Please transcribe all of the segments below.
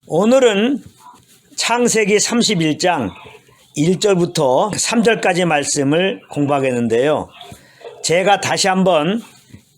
오늘은 창세기 31장 1절부터 3절까지 말씀을 공부하겠는데요. 제가 다시 한번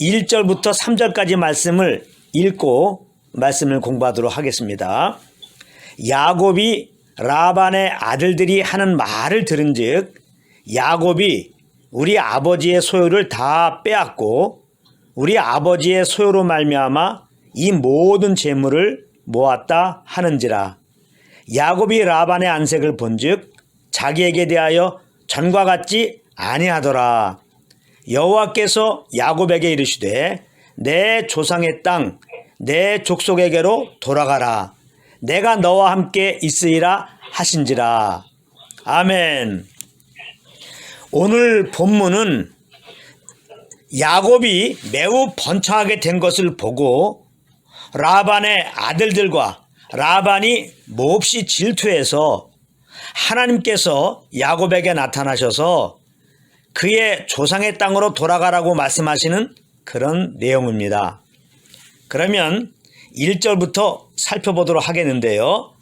1절부터 3절까지 말씀을 읽고 말씀을 공부하도록 하겠습니다. 야곱이 라반의 아들들이 하는 말을 들은즉 야곱이 우리 아버지의 소유를 다 빼앗고 우리 아버지의 소유로 말미암아 이 모든 재물을 모았다 하는지라. 야곱이 라반의 안색을 본즉 자기에게 대하여 전과 같지 아니하더라. 여호와께서 야곱에게 이르시되 내 조상의 땅 내 족속에게로 돌아가라. 내가 너와 함께 있으리라 하신지라. 아멘. 오늘 본문은 야곱이 매우 번창하게 된 것을 보고 라반의 아들들과 라반이 몹시 질투해서 하나님께서 야곱에게 나타나셔서 그의 조상의 땅으로 돌아가라고 말씀하시는 그런 내용입니다. 그러면 1절부터 살펴보도록 하겠는데요.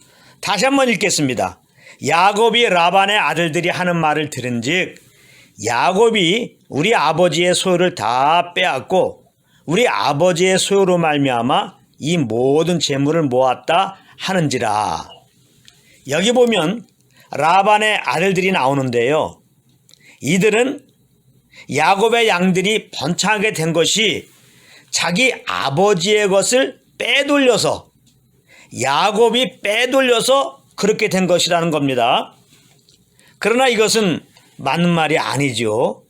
다시 한번 읽겠습니다. 야곱이 라반의 아들들이 하는 말을 들은즉 야곱이 우리 아버지의 소유를 다 빼앗고 우리 아버지의 소유로 말미암아 이 모든 재물을 모았다 하는지라. 여기 보면 라반의 아들들이 나오는데요. 이들은 야곱의 양들이 번창하게 된 것이 자기 아버지의 것을 빼돌려서 야곱이 빼돌려서 그렇게 된 것이라는 겁니다. 그러나 이것은 맞는 말이 아니죠.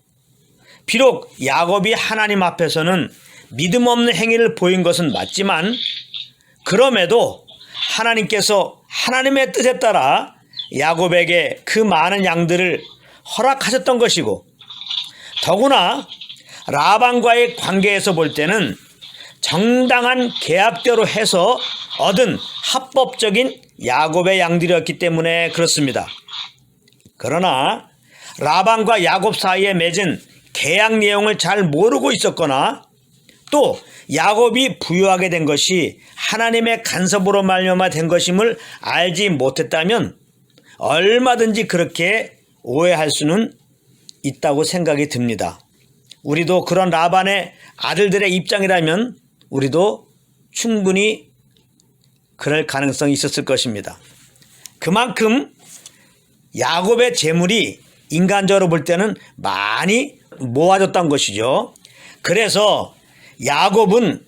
비록 야곱이 하나님 앞에서는 믿음 없는 행위를 보인 것은 맞지만 그럼에도 하나님께서 하나님의 뜻에 따라 야곱에게 그 많은 양들을 허락하셨던 것이고 더구나 라반과의 관계에서 볼 때는 정당한 계약대로 해서 얻은 합법적인 야곱의 양들이었기 때문에 그렇습니다. 그러나 라반과 야곱 사이에 맺은 계약 내용을 잘 모르고 있었거나 또 야곱이 부유하게 된 것이 하나님의 간섭으로 말미암아 된 것임을 알지 못했다면 얼마든지 그렇게 오해할 수는 있다고 생각이 듭니다. 우리도 그런 라반의 아들들의 입장이라면 우리도 충분히 그럴 가능성이 있었을 것입니다. 그만큼 야곱의 재물이 인간적으로 볼 때는 많이 모아졌던 것이죠. 그래서 야곱은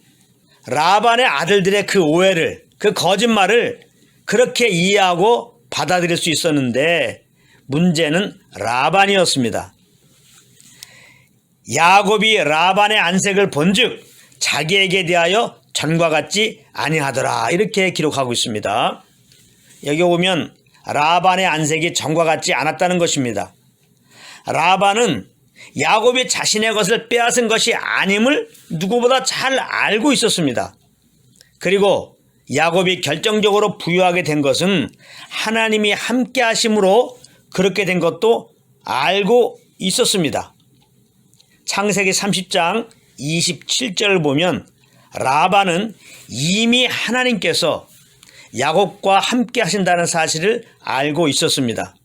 라반의 아들들의 그 오해를, 그 거짓말을 그렇게 이해하고 받아들일 수 있었는데 문제는 라반이었습니다. 야곱이 라반의 안색을 본즉 자기에게 대하여 전과 같지 아니하더라. 이렇게 기록하고 있습니다. 여기 보면 라반의 안색이 전과 같지 않았다는 것입니다. 라반은 야곱이 자신의 것을 빼앗은 것이 아님을 누구보다 잘 알고 있었습니다. 그리고 야곱이 결정적으로 부유하게 된 것은 하나님이 함께 하심으로 그렇게 된 것도 알고 있었습니다. 창세기 30장 27절을 보면 라반은 이미 하나님께서 야곱과 함께 하신다는 사실을 알고 있었습니다.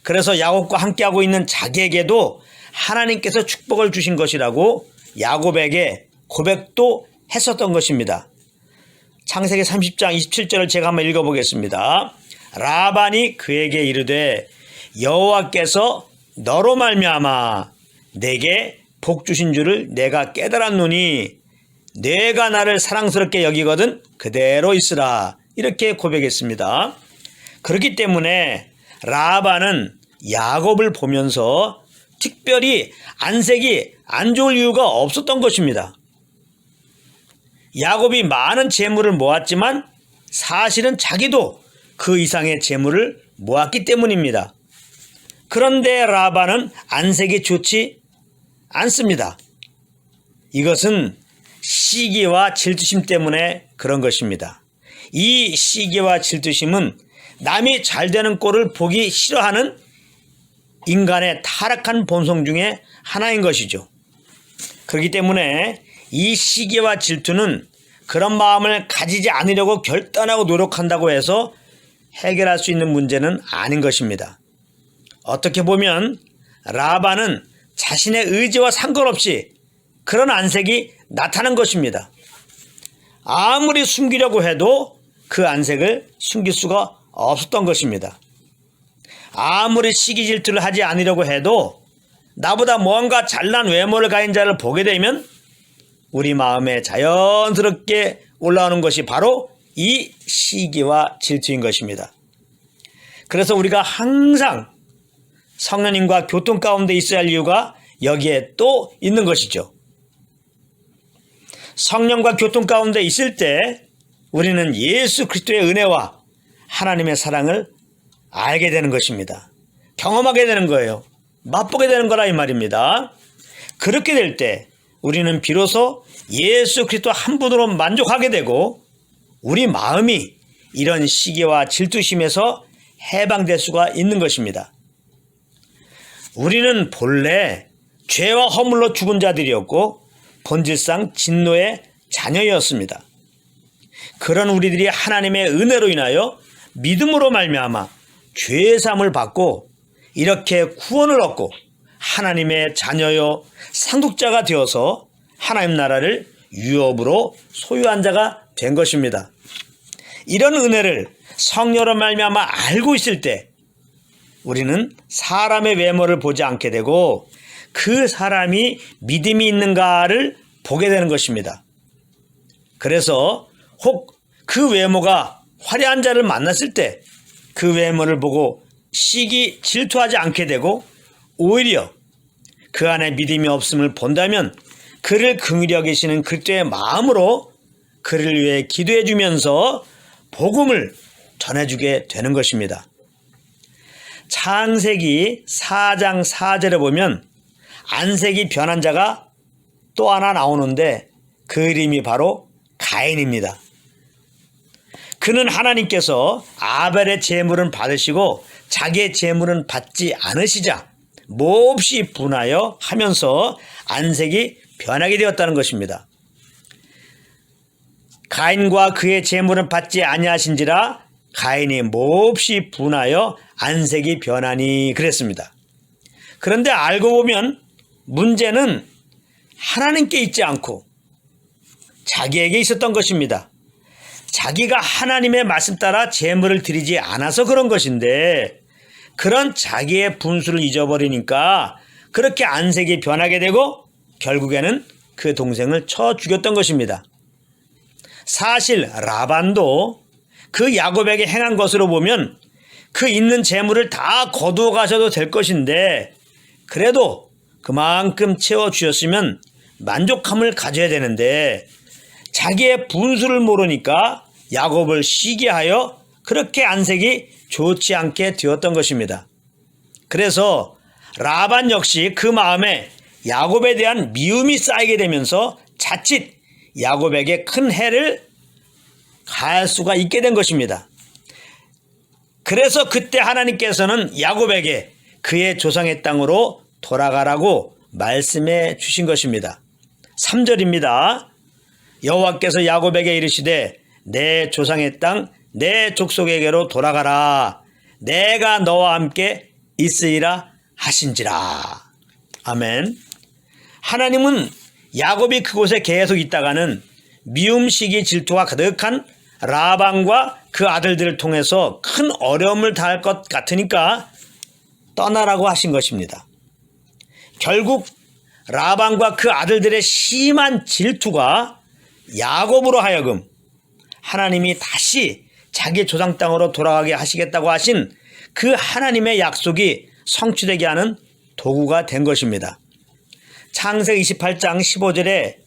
그래서 야곱과 함께하고 있는 자기에게도 하나님께서 축복을 주신 것이라고 야곱에게 고백도 했었던 것입니다. 창세기 30장 27절을 제가 한번 읽어보겠습니다. 라반이 그에게 이르되 여호와께서 너로 말미암아 내게 복 주신 줄을 내가 깨달았노니 내가 나를 사랑스럽게 여기거든 그대로 있으라. 이렇게 고백했습니다. 그렇기 때문에 라반은 야곱을 보면서 특별히 안색이 안 좋을 이유가 없었던 것입니다. 야곱이 많은 재물을 모았지만 사실은 자기도 그 이상의 재물을 모았기 때문입니다. 그런데 라반은 안색이 좋지 않습니다. 이것은 시기와 질투심 때문에 그런 것입니다. 이 시기와 질투심은 남이 잘 되는 꼴을 보기 싫어하는 인간의 타락한 본성 중에 하나인 것이죠. 그렇기 때문에 이 시기와 질투는 그런 마음을 가지지 않으려고 결단하고 노력한다고 해서 해결할 수 있는 문제는 아닌 것입니다. 어떻게 보면 라반은 자신의 의지와 상관없이 그런 안색이 나타난 것입니다. 아무리 숨기려고 해도 그 안색을 숨길 수가 없었던 것입니다. 아무리 시기 질투를 하지 않으려고 해도 나보다 뭔가 잘난 외모를 가진 자를 보게 되면 우리 마음에 자연스럽게 올라오는 것이 바로 이 시기와 질투인 것입니다. 그래서 우리가 항상 성령님과 교통 가운데 있어야 할 이유가 여기에 또 있는 것이죠. 성령과 교통 가운데 있을 때 우리는 예수 그리스도의 은혜와 하나님의 사랑을 알게 되는 것입니다. 경험하게 되는 거예요. 맛보게 되는 거라 이 말입니다. 그렇게 될 때 우리는 비로소 예수 그리스도 한 분으로 만족하게 되고 우리 마음이 이런 시기와 질투심에서 해방될 수가 있는 것입니다. 우리는 본래 죄와 허물로 죽은 자들이었고 본질상 진노의 자녀였습니다. 그런 우리들이 하나님의 은혜로 인하여 믿음으로 말미암아 죄사함을 받고 이렇게 구원을 얻고 하나님의 자녀여 상속자가 되어서 하나님 나라를 유업으로 소유한 자가 된 것입니다. 이런 은혜를 성령으로 말미암아 알고 있을 때 우리는 사람의 외모를 보지 않게 되고 그 사람이 믿음이 있는가를 보게 되는 것입니다. 그래서 혹 그 외모가 화려한 자를 만났을 때 그 외모를 보고 시기 질투하지 않게 되고 오히려 그 안에 믿음이 없음을 본다면 그를 긍휼히 여기시는 그리스도의 마음으로 그를 위해 기도해 주면서 복음을 전해주게 되는 것입니다. 창세기 4장 4절에 보면 안색이 변한 자가 또 하나 나오는데 그 이름이 바로 가인입니다. 그는 하나님께서 아벨의 제물은 받으시고 자기의 제물은 받지 않으시자 몹시 분하여 하면서 안색이 변하게 되었다는 것입니다. 가인과 그의 제물은 받지 아니하신지라 가인이 몹시 분하여 안색이 변하니 그랬습니다. 그런데 알고 보면 문제는 하나님께 있지 않고 자기에게 있었던 것입니다. 자기가 하나님의 말씀 따라 제물을 드리지 않아서 그런 것인데 그런 자기의 분수를 잊어버리니까 그렇게 안색이 변하게 되고 결국에는 그 동생을 쳐 죽였던 것입니다. 사실 라반도 그 야곱에게 행한 것으로 보면 그 있는 재물을 다 거두어 가셔도 될 것인데 그래도 그만큼 채워주셨으면 만족함을 가져야 되는데 자기의 분수를 모르니까 야곱을 시기하여 그렇게 안색이 좋지 않게 되었던 것입니다. 그래서 라반 역시 그 마음에 야곱에 대한 미움이 쌓이게 되면서 자칫 야곱에게 큰 해를 가할 수가 있게 된 것입니다. 그래서 그때 하나님께서는 야곱에게 그의 조상의 땅으로 돌아가라고 말씀해 주신 것입니다. 3절입니다. 여호와께서 야곱에게 이르시되 내 조상의 땅 내 족속에게로 돌아가라. 내가 너와 함께 있으리라 하신지라. 아멘. 하나님은 야곱이 그곳에 계속 있다가는 미움, 시기, 질투가 가득한 라반과 그 아들들을 통해서 큰 어려움을 당할 것 같으니까 떠나라고 하신 것입니다. 결국 라반과 그 아들들의 심한 질투가 야곱으로 하여금 하나님이 다시 자기 조상 땅으로 돌아가게 하시겠다고 하신 그 하나님의 약속이 성취되게 하는 도구가 된 것입니다. 창세기 28장 15절에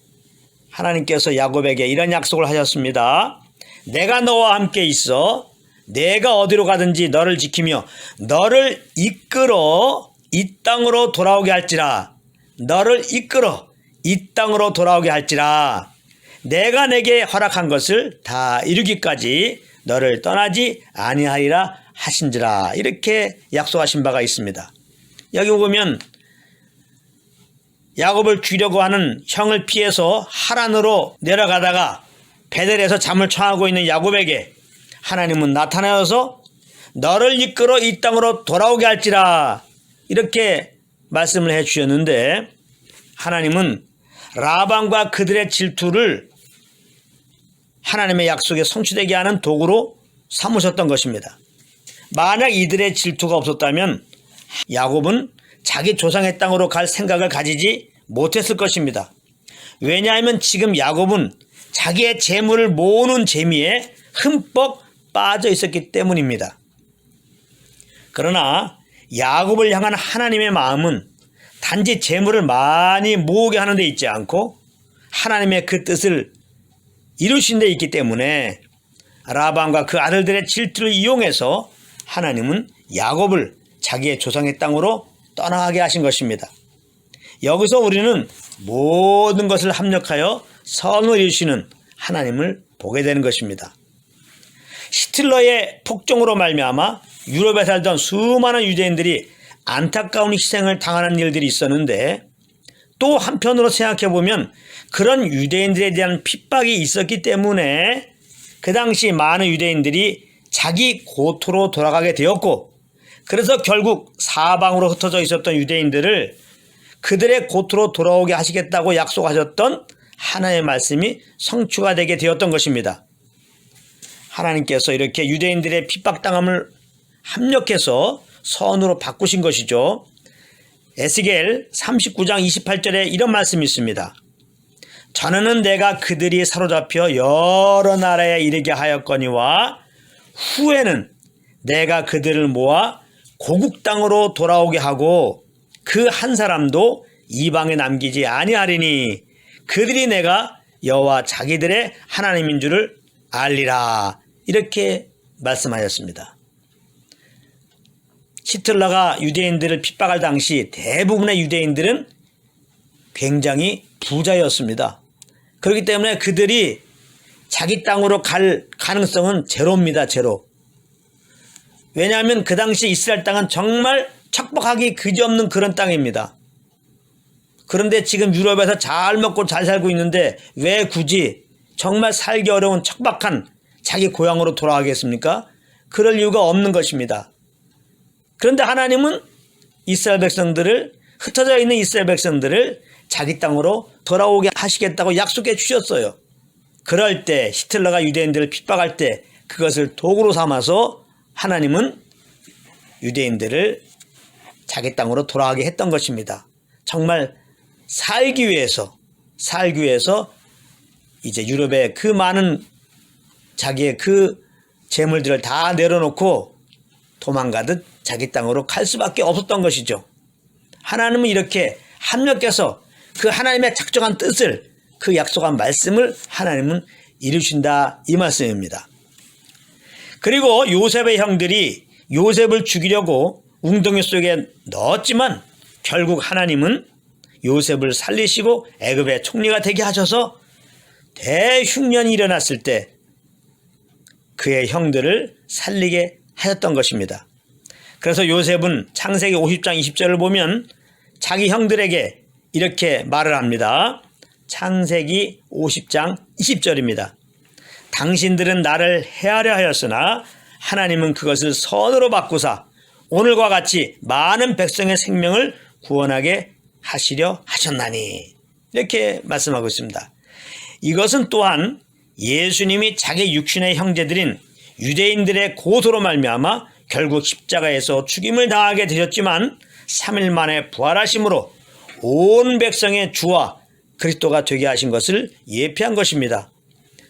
하나님께서 야곱에게 이런 약속을 하셨습니다. 내가 너와 함께 있어 내가 어디로 가든지 너를 지키며 너를 이끌어 이 땅으로 돌아오게 할지라. 너를 이끌어 이 땅으로 돌아오게 할지라. 내가 내게 허락한 것을 다 이루기까지 너를 떠나지 아니하리라 하신지라. 이렇게 약속하신 바가 있습니다. 여기 보면 야곱을 죽이려고 하는 형을 피해서 하란으로 내려가다가 베델에서 잠을 청하고 있는 야곱에게 하나님은 나타나서 너를 이끌어 이 땅으로 돌아오게 할지라 이렇게 말씀을 해 주셨는데, 하나님은 라반과 그들의 질투를 하나님의 약속에 성취되게 하는 도구로 삼으셨던 것입니다. 만약 이들의 질투가 없었다면 야곱은 자기 조상의 땅으로 갈 생각을 가지지 못했을 것입니다. 왜냐하면 지금 야곱은 자기의 재물을 모으는 재미에 흠뻑 빠져 있었기 때문입니다. 그러나 야곱을 향한 하나님의 마음은 단지 재물을 많이 모으게 하는 데 있지 않고 하나님의 그 뜻을 이루신 데 있기 때문에 라반과 그 아들들의 질투를 이용해서 하나님은 야곱을 자기의 조상의 땅으로 떠나게 하신 것입니다. 여기서 우리는 모든 것을 합력하여 선을 이루시는 하나님을 보게 되는 것입니다. 히틀러의 폭정으로 말미암아 유럽에 살던 수많은 유대인들이 안타까운 희생을 당하는 일들이 있었는데, 또 한편으로 생각해 보면 그런 유대인들에 대한 핍박이 있었기 때문에 그 당시 많은 유대인들이 자기 고토로 돌아가게 되었고, 그래서 결국 사방으로 흩어져 있었던 유대인들을 그들의 고토로 돌아오게 하시겠다고 약속하셨던 하나님의 말씀이 성취가 되게 되었던 것입니다. 하나님께서 이렇게 유대인들의 핍박당함을 합력해서 선으로 바꾸신 것이죠. 에스겔 39장 28절에 이런 말씀이 있습니다. 전에는 내가 그들이 사로잡혀 여러 나라에 이르게 하였거니와 후에는 내가 그들을 모아 고국 땅으로 돌아오게 하고 그 한 사람도 이방에 남기지 아니하리니 그들이 내가 여호와 자기들의 하나님인 줄을 알리라. 이렇게 말씀하셨습니다. 히틀러가 유대인들을 핍박할 당시 대부분의 유대인들은 굉장히 부자였습니다. 그렇기 때문에 그들이 자기 땅으로 갈 가능성은 제로입니다. 제로. 왜냐하면 그 당시 이스라엘 땅은 정말 척박하기 그지없는 그런 땅입니다. 그런데 지금 유럽에서 잘 먹고 잘 살고 있는데 왜 굳이 정말 살기 어려운 척박한 자기 고향으로 돌아가겠습니까? 그럴 이유가 없는 것입니다. 그런데 하나님은 이스라엘 백성들을, 흩어져 있는 이스라엘 백성들을 자기 땅으로 돌아오게 하시겠다고 약속해 주셨어요. 그럴 때 히틀러가 유대인들을 핍박할 때 그것을 도구로 삼아서 하나님은 유대인들을 자기 땅으로 돌아가게 했던 것입니다. 정말 살기 위해서 이제 유럽의 그 많은 자기의 그 재물들을 다 내려놓고 도망가듯 자기 땅으로 갈 수밖에 없었던 것이죠. 하나님은 이렇게 합력해서 그 하나님의 작정한 뜻을, 그 약속한 말씀을 하나님은 이루신다, 이 말씀입니다. 그리고 요셉의 형들이 요셉을 죽이려고 웅덩이 속에 넣었지만 결국 하나님은 요셉을 살리시고 애굽의 총리가 되게 하셔서 대흉년이 일어났을 때 그의 형들을 살리게 하셨던 것입니다. 그래서 요셉은 창세기 50장 20절을 보면 자기 형들에게 이렇게 말을 합니다. 창세기 50장 20절입니다. 당신들은 나를 해하려 하였으나 하나님은 그것을 선으로 바꾸사 오늘과 같이 많은 백성의 생명을 구원하게 하시려 하셨나니, 이렇게 말씀하고 있습니다. 이것은 또한 예수님이 자기 육신의 형제들인 유대인들의 고소로 말미암아 결국 십자가에서 죽임을 당하게 되셨지만 3일 만에 부활하심으로 온 백성의 주와 그리스도가 되게 하신 것을 예표한 것입니다.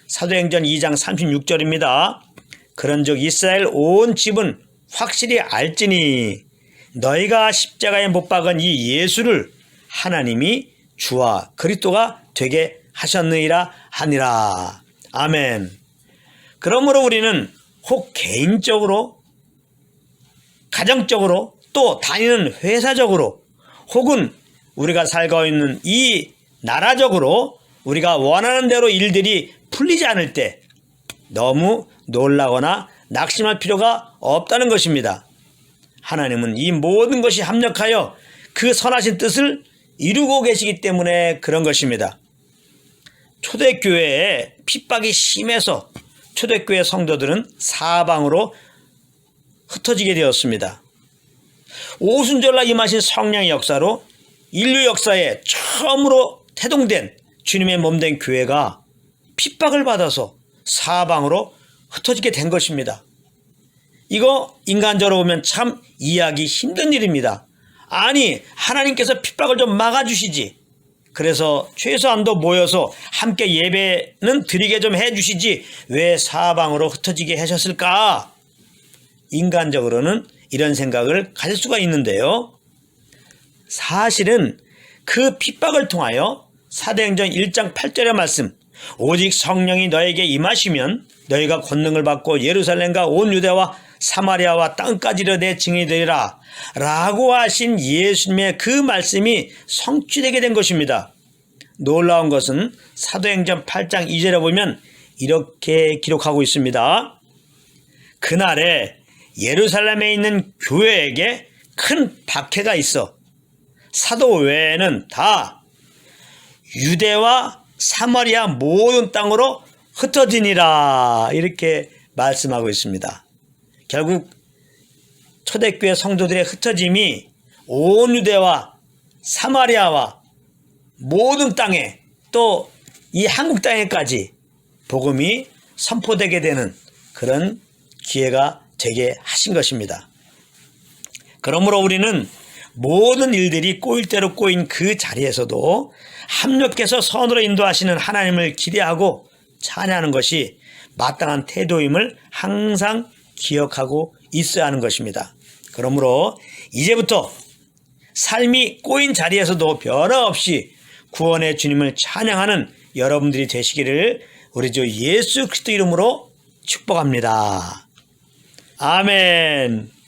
사도행전 2장 36절입니다. 그런즉 이스라엘 온 집은 확실히 알지니 너희가 십자가에 못 박은 이 예수를 하나님이 주와 그리스도가 되게 하셨느니라 하니라. 아멘. 그러므로 우리는 혹 개인적으로, 가정적으로, 또 다니는 회사적으로, 혹은 우리가 살고 있는 이 나라적으로 우리가 원하는 대로 일들이 풀리지 않을 때 너무 놀라거나 낙심할 필요가 없다는 것입니다. 하나님은 이 모든 것이 합력하여 그 선하신 뜻을 이루고 계시기 때문에 그런 것입니다. 초대교회에 핍박이 심해서 초대교회 성도들은 사방으로 흩어지게 되었습니다. 오순절날 임하신 성령의 역사로 인류 역사에 처음으로 태동된 주님의 몸된 교회가 핍박을 받아서 사방으로 흩어지게 된 것입니다. 이거 인간적으로 보면 참 이해하기 힘든 일입니다. 아니, 하나님께서 핍박을 좀 막아주시지. 그래서 최소한도 모여서 함께 예배는 드리게 좀 해주시지. 왜 사방으로 흩어지게 하셨을까? 인간적으로는 이런 생각을 가질 수가 있는데요. 사실은 그 핍박을 통하여 사도행전 1장 8절의 말씀, 오직 성령이 너에게 임하시면 너희가 권능을 받고 예루살렘과 온 유대와 사마리아와 땅까지 이르러 내 증인이 되리라 라고 하신 예수님의 그 말씀이 성취되게 된 것입니다. 놀라운 것은 사도행전 8장 2절에 보면 이렇게 기록하고 있습니다. 그날에 예루살렘에 있는 교회에게 큰 박해가 있어 사도 외에는 다 유대와 사마리아 모든 땅으로 흩어지니라 이렇게 말씀하고 있습니다. 결국 초대교회 성도들의 흩어짐이 온 유대와 사마리아와 모든 땅에 또 이 한국 땅에까지 복음이 선포되게 되는 그런 기회가 되게 하신 것입니다. 그러므로 우리는 모든 일들이 꼬일 대로 꼬인 그 자리에서도 합력해서 선으로 인도하시는 하나님을 기대하고 찬양하는 것이 마땅한 태도임을 항상 기억하고 있어야 하는 것입니다. 그러므로 이제부터 삶이 꼬인 자리에서도 변함없이 구원의 주님을 찬양하는 여러분들이 되시기를 우리 주 예수 그리스도 이름으로 축복합니다. 아멘.